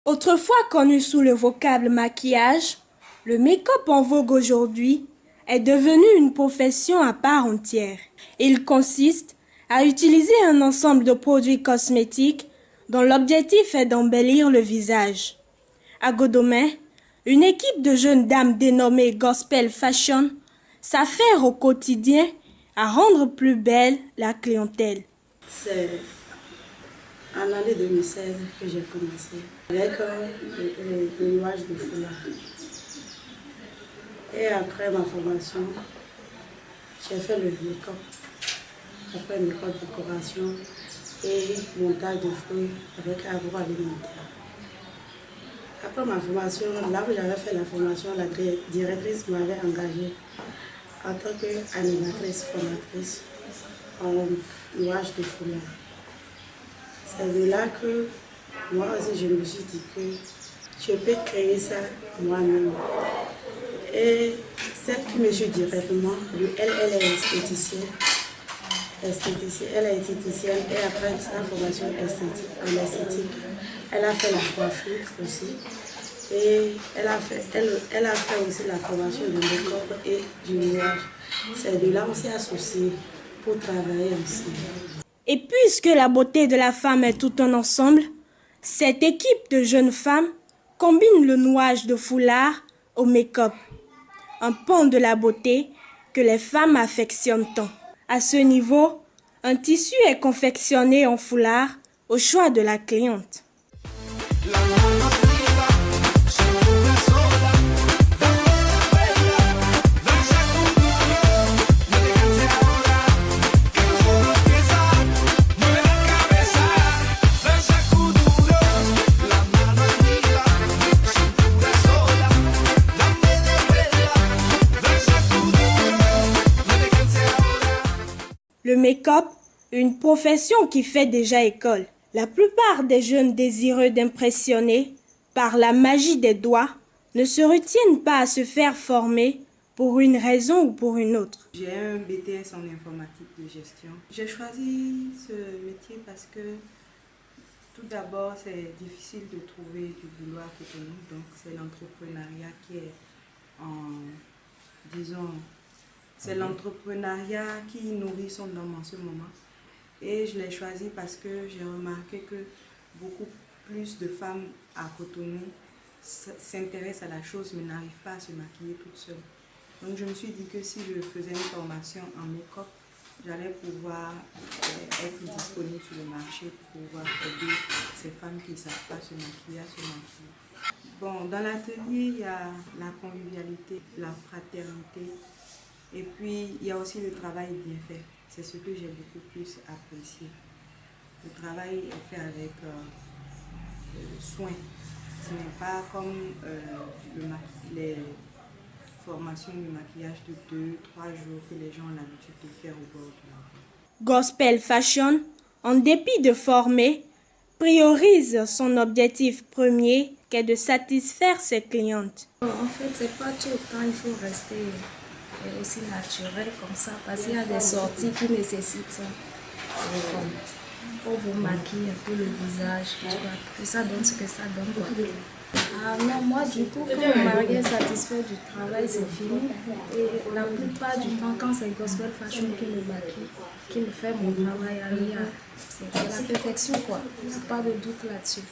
Autrefois connu sous le vocable maquillage, le make-up en vogue aujourd'hui est devenu une profession à part entière. Il consiste à utiliser un ensemble de produits cosmétiques dont l'objectif est d'embellir le visage. À Godomè, une équipe de jeunes dames dénommée Gospel Fashion s'affaire au quotidien à rendre plus belle la clientèle. C'est en l'année 2016 que j'ai commencé avec le nouage de foulard. Et après ma formation, j'ai fait le make-up. Après make-up, décoration et montage de fruits avec agroalimentaire. Après ma formation, là où j'avais fait la formation, la directrice m'avait engagée en tant qu'animatrice, formatrice en nouage de foulard. C'est de là que moi aussi je me suis dit que je peux créer ça moi-même. Et celle qui me suit directement, elle est esthéticienne. Elle est esthéticienne et après sa formation en esthétique, elle a fait la coiffure aussi. Et elle a fait aussi la formation de make-up et du nouage. C'est de là qu'on s'est associés pour travailler ensemble. Et puisque la beauté de la femme est tout un ensemble, cette équipe de jeunes femmes combine le nouage de foulard au make-up, un pan de la beauté que les femmes affectionnent tant. À ce niveau, un tissu est confectionné en foulard au choix de la cliente. Le make-up, une profession qui fait déjà école. La plupart des jeunes désireux d'impressionner par la magie des doigts ne se retiennent pas à se faire former pour une raison ou pour une autre. J'ai un BTS en informatique de gestion. J'ai choisi ce métier parce que tout d'abord c'est difficile de trouver du boulot à Cotonou, donc c'est l'entrepreneuriat qui est c'est l'entrepreneuriat qui nourrit son homme en ce moment. Et je l'ai choisi parce que j'ai remarqué que beaucoup plus de femmes à Cotonou s'intéressent à la chose mais n'arrivent pas à se maquiller toutes seules. Donc je me suis dit que si je faisais une formation en make-up, j'allais pouvoir être disponible sur le marché pour pouvoir aider ces femmes qui ne savent pas se maquiller à se maquiller. Bon, dans l'atelier, il y a la convivialité, la fraternité. Et puis, il y a aussi le travail bien fait. C'est ce que j'ai beaucoup plus apprécié. Le travail est fait avec soin. Ce n'est pas comme les formations de maquillage de 2-3 jours que les gens ont l'habitude de faire au bord de la rue. Gospel Fashion, en dépit de former, priorise son objectif premier qui est de satisfaire ses clientes. En fait, c'est pas tout le temps, il faut rester aussi naturel comme ça, parce qu'il y a des sorties qui nécessitent pour vous maquiller un peu le visage, que ça donne ce que ça donne. Quoi. Ah non, moi du coup, quand mon mari est satisfait du travail, c'est fini. Et la plupart du temps, quand c'est Gospel Fashion qui me maquille, qui me fait mon travail, c'est la perfection quoi, c'est pas de doute là-dessus.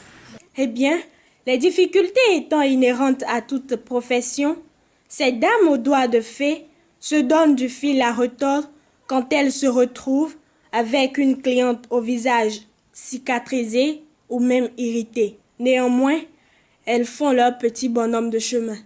Eh bien, les difficultés étant inhérentes à toute profession, ces dames aux doigts de fée se donnent du fil à retordre quand elles se retrouvent avec une cliente au visage cicatrisé ou même irrité. Néanmoins, elles font leur petit bonhomme de chemin.